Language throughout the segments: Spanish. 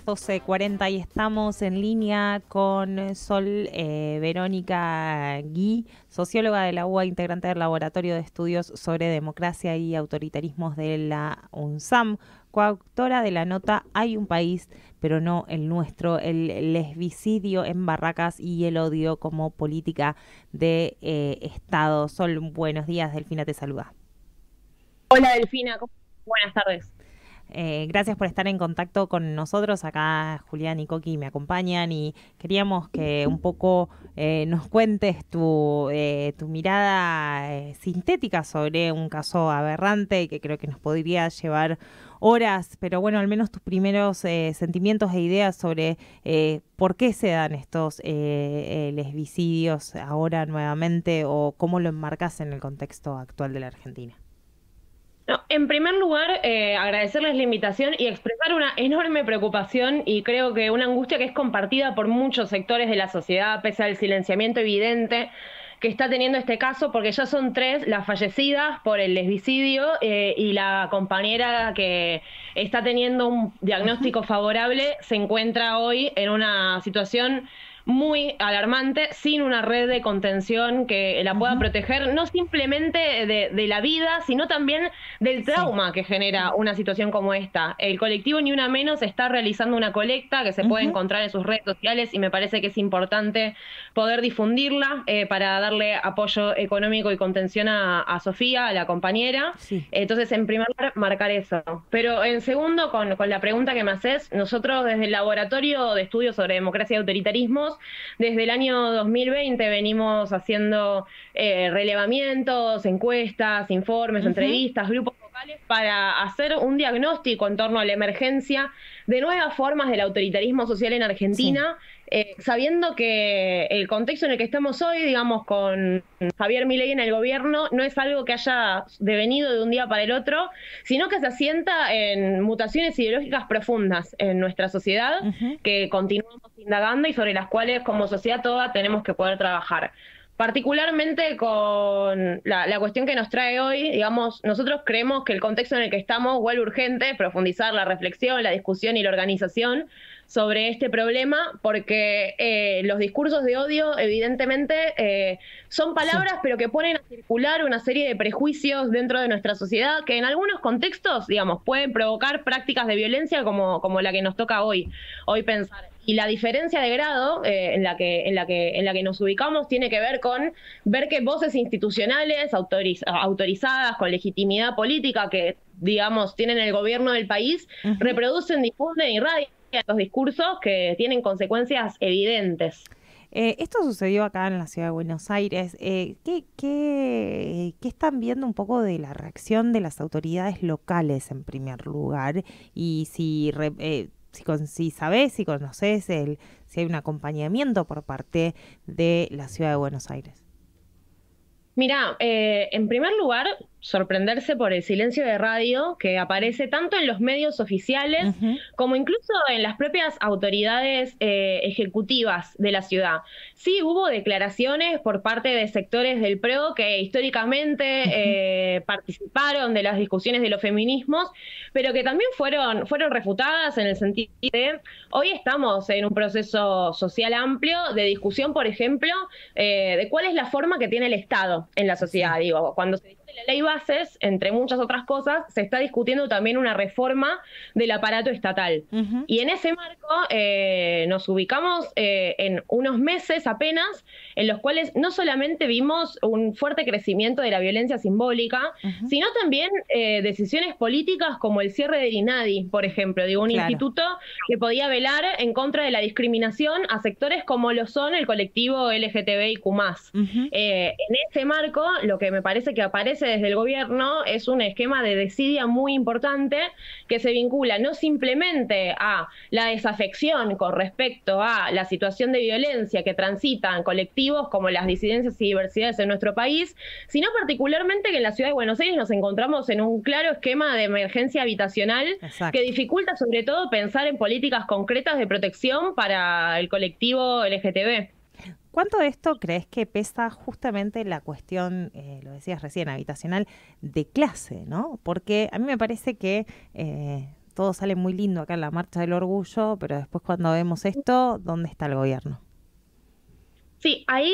12:40 y estamos en línea con Sol Verónica Gui, socióloga de la UBA, integrante del Laboratorio de Estudios sobre Democracia y Autoritarismos de la UNSAM, coautora de la nota Hay un país, pero no el nuestro, el lesbicidio en Barracas y el odio como política de Estado. Sol, buenos días, Delfina te saluda. Hola Delfina, buenas tardes. Gracias por estar en contacto con nosotros. Acá Julián y Coqui me acompañan y queríamos que un poco nos cuentes tu mirada sintética sobre un caso aberrante que creo que nos podría llevar horas, pero bueno, al menos tus primeros sentimientos e ideas sobre por qué se dan estos lesbicidios ahora nuevamente o cómo lo enmarcas en el contexto actual de la Argentina. No, en primer lugar, agradecerles la invitación y expresar una enorme preocupación y creo que una angustia que es compartida por muchos sectores de la sociedad, pese al silenciamiento evidente que está teniendo este caso, porque ya son tres las fallecidas por el lesbicidio y la compañera que está teniendo un Ujú. diagnóstico favorable se encuentra hoy en una situación muy alarmante, sin una red de contención que la pueda Ujú. proteger, no simplemente de la vida, sino también del Sí. trauma que genera una situación como esta. El colectivo Ni Una Menos está realizando una colecta que se puede Ujú. encontrar en sus redes sociales y me parece que es importante poder difundirla para darle apoyo económico y contención a Sofía, a la compañera. Sí. Entonces, en primer lugar, marcar eso. Pero en segundo, con la pregunta que me haces, nosotros desde el Laboratorio de Estudios sobre Democracia y Autoritarismos, desde el año 2020 venimos haciendo relevamientos, encuestas, informes, Ujú. entrevistas, grupos locales para hacer un diagnóstico en torno a la emergencia de nuevas formas del autoritarismo social en Sí. Argentina, sabiendo que el contexto en el que estamos hoy, digamos, con Javier Milei en el gobierno, no es algo que haya devenido de un día para el otro, sino que se asienta en mutaciones ideológicas profundas en nuestra sociedad Ujú. que continuamos indagando y sobre las cuales como sociedad toda tenemos que poder trabajar. Particularmente con la cuestión que nos trae hoy, digamos, nosotros creemos que el contexto en el que estamos vuelve urgente profundizar la reflexión, la discusión y la organización sobre este problema, porque los discursos de odio, evidentemente, son Sí. palabras, pero que ponen a circular una serie de prejuicios dentro de nuestra sociedad que en algunos contextos, digamos, pueden provocar prácticas de violencia como la que nos toca hoy pensar. Y la diferencia de grado en la que nos ubicamos tiene que ver con ver que voces institucionales autorizadas con legitimidad política que, digamos, tienen el gobierno del país, Ujú. reproducen, difunden y radian los discursos que tienen consecuencias evidentes. Esto sucedió acá en la ciudad de Buenos Aires. ¿Qué están viendo un poco de la reacción de las autoridades locales en primer lugar? Y si sabés, si conoces si hay un acompañamiento por parte de la ciudad de Buenos Aires. Mira, en primer lugar, sorprenderse por el silencio de radio que aparece tanto en los medios oficiales Ujú. como incluso en las propias autoridades ejecutivas de la ciudad. Sí, hubo declaraciones por parte de sectores del PRO que Ujú. históricamente participaron de las discusiones de los feminismos, pero que también fueron refutadas en el sentido de hoy estamos en un proceso social amplio de discusión, por ejemplo, de cuál es la forma que tiene el Estado en la Sí. sociedad. Digo, cuando se discute la ley bases, entre muchas otras cosas, se está discutiendo también una reforma del aparato estatal. Ujú. Y en ese marco nos ubicamos en unos meses apenas, en los cuales no solamente vimos un fuerte crecimiento de la violencia simbólica, Ujú. sino también decisiones políticas como el cierre del INADI, por ejemplo, digo, un Claro. instituto que podía velar en contra de la discriminación a sectores como lo son el colectivo LGTBIQ+. Ujú. En ese marco, lo que me parece que aparece desde el gobierno es un esquema de desidia muy importante que se vincula no simplemente a la desafección con respecto a la situación de violencia que transitan colectivos como las disidencias y diversidades en nuestro país, sino particularmente que en la ciudad de Buenos Aires nos encontramos en un claro esquema de emergencia habitacional que Exacto. dificulta sobre todo pensar en políticas concretas de protección para el colectivo LGTB. ¿Cuánto de esto crees que pesa justamente la cuestión, lo decías recién, habitacional de clase, ¿no? Porque a mí me parece que todo sale muy lindo acá en la Marcha del Orgullo, pero después cuando vemos esto, ¿dónde está el gobierno? Sí, ahí,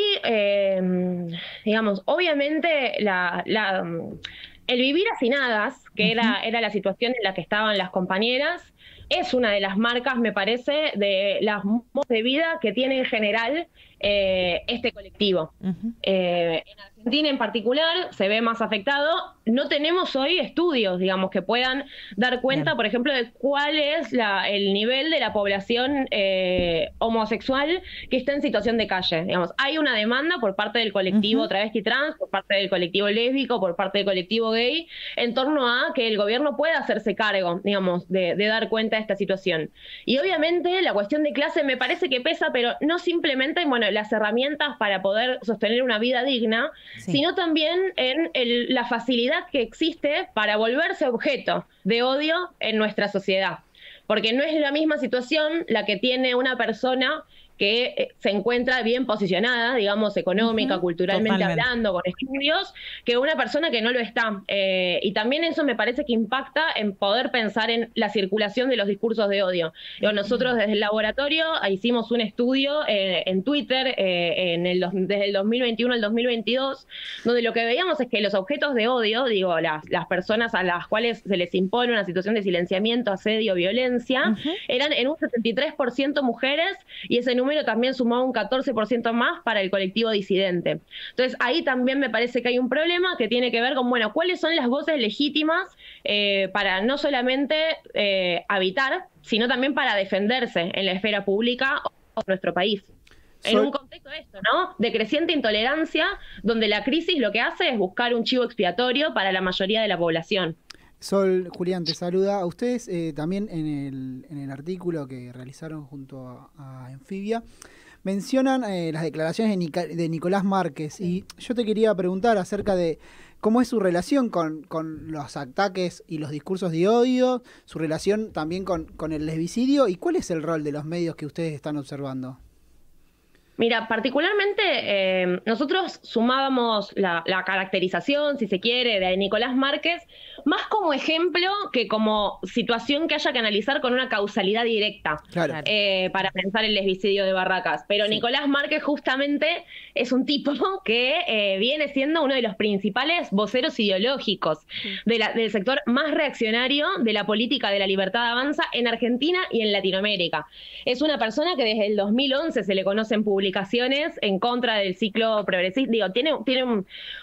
digamos, obviamente el vivir hacinadas, que era la situación en la que estaban las compañeras, es una de las marcas, me parece, de las modos de vida que tiene en general este colectivo. En Argentina en particular se ve más afectado. No tenemos hoy estudios, digamos, que puedan dar cuenta, por ejemplo, de cuál es el nivel de la población homosexual que está en situación de calle. Digamos, hay una demanda por parte del colectivo travesti trans, por parte del colectivo lésbico, por parte del colectivo gay, en torno a que el gobierno pueda hacerse cargo, digamos, de dar cuenta de esta situación. Y obviamente la cuestión de clase me parece que pesa, pero no simplemente en, bueno, las herramientas para poder sostener una vida digna, sino también en la facilidad que existe para volverse objeto de odio en nuestra sociedad. Porque no es la misma situación la que tiene una persona que se encuentra bien posicionada, digamos, económica, culturalmente hablando, con estudios, que una persona que no lo está. Y también eso me parece que impacta en poder pensar en la circulación de los discursos de odio. Nosotros desde el laboratorio hicimos un estudio en Twitter desde el 2021 al 2022, donde lo que veíamos es que los objetos de odio, digo, las personas a las cuales se les impone una situación de silenciamiento, asedio, violencia, eran en un 73% mujeres, y ese número también sumaba un 14% más para el colectivo disidente. Entonces ahí también me parece que hay un problema que tiene que ver con, bueno, cuáles son las voces legítimas para no solamente habitar, sino también para defenderse en la esfera pública de nuestro país. En un contexto de esto, ¿no? De creciente intolerancia, donde la crisis lo que hace es buscar un chivo expiatorio para la mayoría de la población. Sol, Julián, te saluda. A ustedes también en el artículo que realizaron junto a Anfibia mencionan las declaraciones de Nicolás Márquez, y yo te quería preguntar acerca de cómo es su relación con los ataques y los discursos de odio, su relación también con el lesbicidio, y cuál es el rol de los medios que ustedes están observando. Mira, particularmente nosotros sumábamos la caracterización, si se quiere, de Nicolás Márquez, más como ejemplo que como situación que haya que analizar con una causalidad directa, claro, para pensar el lesbicidio de Barracas. Pero sí, Nicolás Márquez justamente es un tipo que viene siendo uno de los principales voceros ideológicos del sector más reaccionario de la política de la libertad de avanza en Argentina y en Latinoamérica. Es una persona que desde el 2011 se le conocen publicaciones en contra del ciclo progresista. Digo, tiene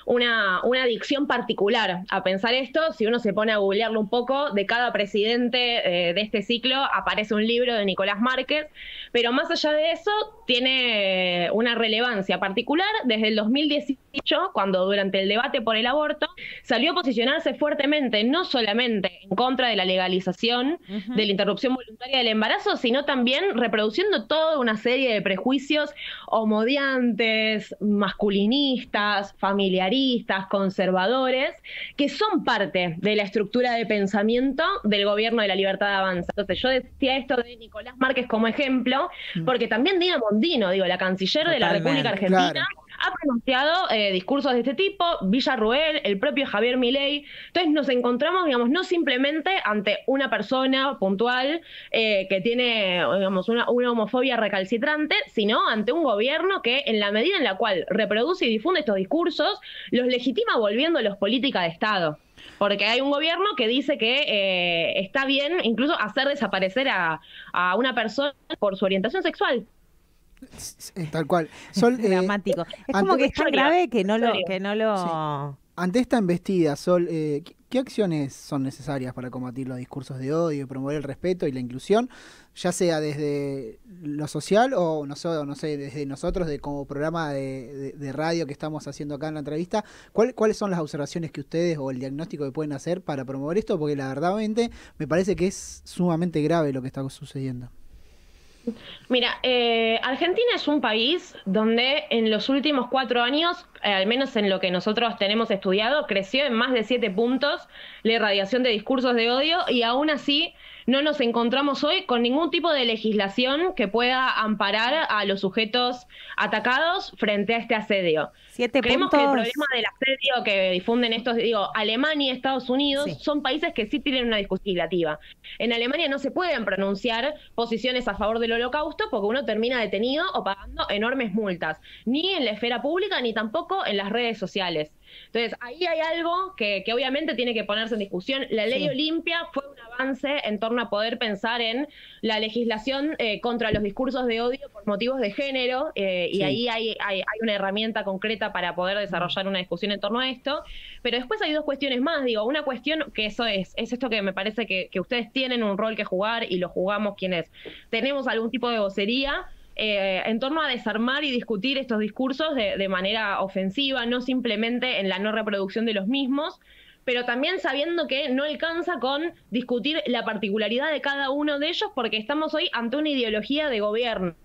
una adicción particular a pensar esto. Si uno se pone a googlearlo un poco, de cada presidente de este ciclo aparece un libro de Nicolás Márquez, pero más allá de eso tiene una relevancia particular desde el 2018, cuando durante el debate por el aborto salió a posicionarse fuertemente, no solamente en contra de la legalización de la interrupción voluntaria del embarazo, sino también reproduciendo toda una serie de prejuicios homodiantes, masculinistas, familiaristas, conservadores, que son parte de la estructura de pensamiento del gobierno de la libertad de avanza. Entonces yo decía esto de Nicolás Márquez como ejemplo, porque también Dina Mondino, digo, la canciller de la República Argentina, claro, ha pronunciado discursos de este tipo, Villarruel, el propio Javier Milei. Entonces nos encontramos, digamos, no simplemente ante una persona puntual que tiene, digamos, una homofobia recalcitrante, sino ante un gobierno que, en la medida en la cual reproduce y difunde estos discursos, los legitima volviéndolos política de Estado. Porque hay un gobierno que dice que está bien incluso hacer desaparecer a una persona por su orientación sexual. Tal cual. Sol, dramático. Es como que es tan grave que no lo... Sí. Ante esta embestida, Sol, ¿qué acciones son necesarias para combatir los discursos de odio y promover el respeto y la inclusión, ya sea desde lo social o no sé, desde nosotros como programa de radio que estamos haciendo acá en la entrevista? ¿Cuáles son las observaciones que ustedes o el diagnóstico que pueden hacer para promover esto? Porque la verdad me parece que es sumamente grave lo que está sucediendo. Mira, Argentina es un país donde en los últimos 4 años al menos en lo que nosotros tenemos estudiado, creció en más de 7 puntos la irradiación de discursos de odio y aún así no nos encontramos hoy con ningún tipo de legislación que pueda amparar a los sujetos atacados frente a este asedio. 7 Creemos puntos. que el problema del asedio que difunden estos, Alemania y Estados Unidos son países que sí tienen una discusión legislativa. En Alemania no se pueden pronunciar posiciones a favor del holocausto porque uno termina detenido o pagando enormes multas, ni en la esfera pública ni tampoco en las redes sociales. Entonces, ahí hay algo que obviamente tiene que ponerse en discusión. La ley Olimpia fue un avance en torno a poder pensar en la legislación contra los discursos de odio por motivos de género, y ahí hay una herramienta concreta para poder desarrollar una discusión en torno a esto. Pero después hay 2 cuestiones más. Una cuestión que eso es esto que me parece que ustedes tienen un rol que jugar y lo jugamos quienes tenemos algún tipo de vocería, en torno a desarmar y discutir estos discursos de manera ofensiva, no simplemente en la no reproducción de los mismos, pero también sabiendo que no alcanza con discutir la particularidad de cada uno de ellos porque estamos hoy ante una ideología de gobierno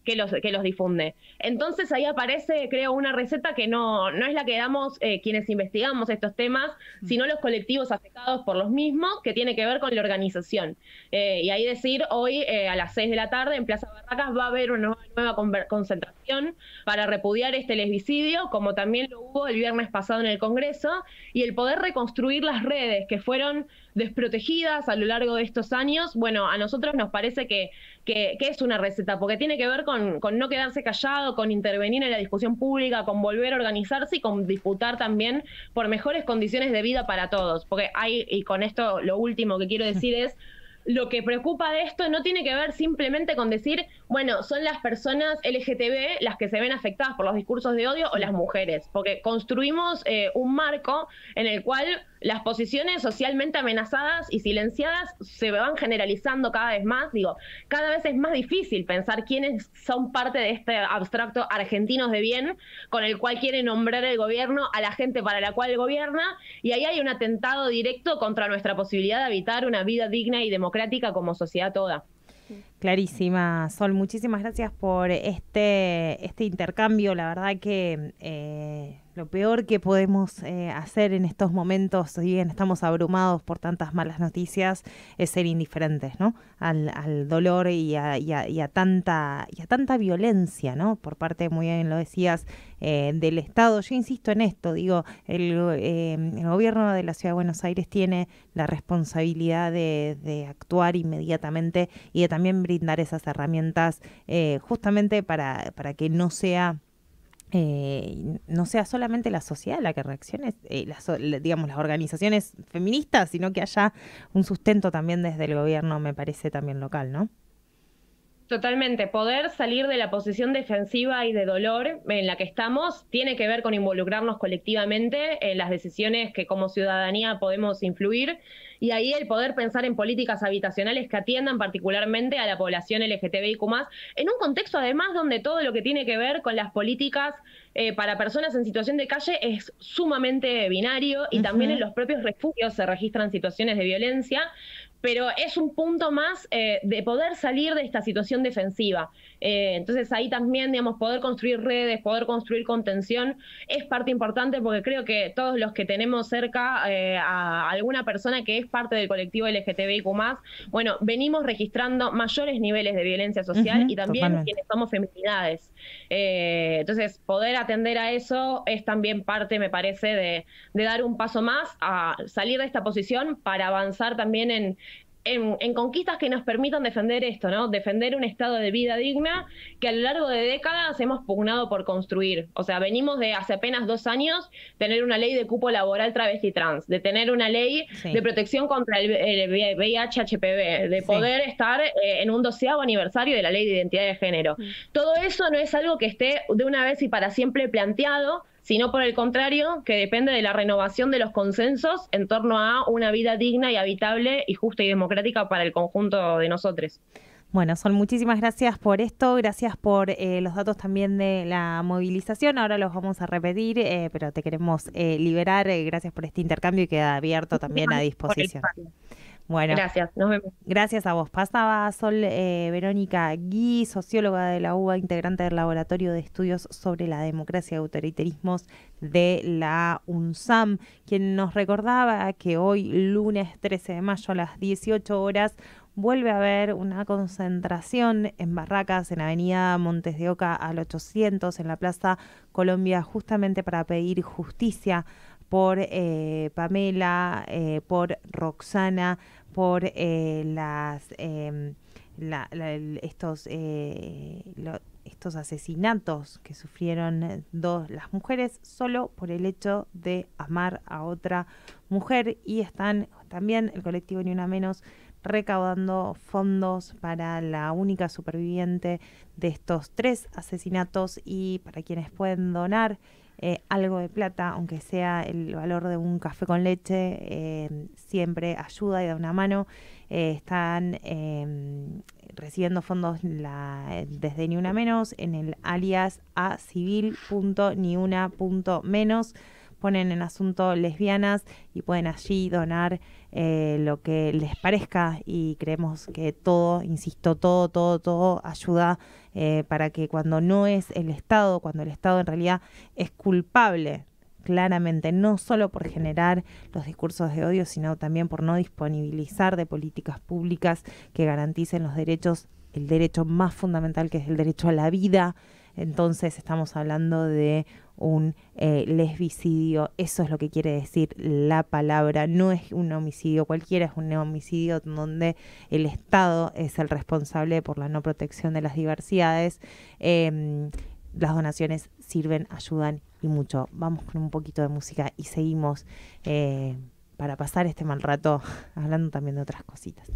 que los difunde. Entonces ahí aparece, creo, una receta que no es la que damos quienes investigamos estos temas, sino los colectivos afectados por los mismos, que tiene que ver con la organización. Y ahí decir, hoy a las 6 de la tarde en Plaza Barracas va a haber una nueva concentración para repudiar este lesbicidio, como también lo hubo el viernes pasado en el Congreso, y el poder reconstruir las redes que fueron desprotegidas a lo largo de estos años. Bueno, a nosotros nos parece que es una receta, porque tiene que ver con no quedarse callado, con intervenir en la discusión pública, con volver a organizarse y con disputar también por mejores condiciones de vida para todos. Porque y con esto lo último que quiero decir es, lo que preocupa de esto no tiene que ver simplemente con decir, bueno, son las personas LGTB las que se ven afectadas por los discursos de odio o las mujeres, porque construimos un marco en el cual las posiciones socialmente amenazadas y silenciadas se van generalizando cada vez más. Cada vez es más difícil pensar quiénes son parte de este abstracto argentinos de bien con el cual quiere nombrar el gobierno a la gente para la cual gobierna, y ahí hay un atentado directo contra nuestra posibilidad de habitar una vida digna y democrática como sociedad toda. Clarísima, Sol, muchísimas gracias por este intercambio. La verdad que lo peor que podemos hacer en estos momentos, si bien estamos abrumados por tantas malas noticias, es ser indiferentes, ¿no? Al dolor y a tanta violencia, ¿no? Por parte, muy bien lo decías, del Estado. Yo insisto en esto, el gobierno de la Ciudad de Buenos Aires tiene la responsabilidad de actuar inmediatamente y de también brindar esas herramientas justamente para que no sea solamente la sociedad la que reaccione, las organizaciones feministas, sino que haya un sustento también desde el gobierno, me parece, también local, ¿no? Totalmente. Poder salir de la posición defensiva y de dolor en la que estamos tiene que ver con involucrarnos colectivamente en las decisiones que como ciudadanía podemos influir, y ahí el poder pensar en políticas habitacionales que atiendan particularmente a la población LGTBIQ+, en un contexto además donde todo lo que tiene que ver con las políticas para personas en situación de calle es sumamente binario, y también en los propios refugios se registran situaciones de violencia. Pero es un punto más de poder salir de esta situación defensiva. Entonces ahí también, poder construir redes, poder construir contención es parte importante, porque creo que todos los que tenemos cerca a alguna persona que es parte del colectivo LGTBIQ+, bueno, venimos registrando mayores niveles de violencia social y también totalmente quienes somos feminidades. Entonces poder atender a eso es también parte, me parece, de dar un paso más a salir de esta posición para avanzar también en conquistas que nos permitan defender esto, ¿no? Defender un estado de vida digna que a lo largo de décadas hemos pugnado por construir. O sea, venimos de hace apenas 2 años tener una ley de cupo laboral travesti trans, de tener una ley de protección contra el VIH-HPV, de poder estar en un 12º aniversario de la ley de identidad de género. Todo eso no es algo que esté de una vez y para siempre planteado, sino por el contrario, que depende de la renovación de los consensos en torno a una vida digna y habitable y justa y democrática para el conjunto de nosotros. Bueno, Sol, muchísimas gracias por esto, gracias por los datos también de la movilización. Ahora los vamos a repetir, pero te queremos liberar. Gracias por este intercambio y queda abierto también a disposición. Bueno, Gracias, nos vemos. gracias a vos. Pasaba Sol Verónica Gui, socióloga de la UBA, integrante del Laboratorio de Estudios sobre la Democracia y Autoritarismos de la UNSAM, quien nos recordaba que hoy, lunes 13 de mayo a las 18 horas, vuelve a haber una concentración en barracas en Avenida Montes de Oca al 800 en la Plaza Colombia, justamente para pedir justicia por Pamela, por Roxana, por estos asesinatos que sufrieron las mujeres solo por el hecho de amar a otra mujer. Y están también el colectivo Ni Una Menos recaudando fondos para la única superviviente de estos 3 asesinatos, y para quienes pueden donar algo de plata, aunque sea el valor de un café con leche, siempre ayuda y da una mano. Están recibiendo fondos desde Ni Una Menos en el alias acivil.niuna.menos. Ponen en asunto lesbianas y pueden allí donar lo que les parezca, y creemos que todo, insisto, todo ayuda para que cuando no es el Estado, cuando el Estado en realidad es culpable, claramente, no solo por generar los discursos de odio, sino también por no disponibilizar de políticas públicas que garanticen los derechos, el derecho más fundamental, que es el derecho a la vida. Entonces estamos hablando de un lesbicidio. Eso es lo que quiere decir la palabra. No es un homicidio cualquiera, es un homicidio donde el Estado es el responsable por la no protección de las diversidades. Las donaciones sirven, ayudan y mucho. Vamos con un poquito de música y seguimos para pasar este mal rato hablando también de otras cositas.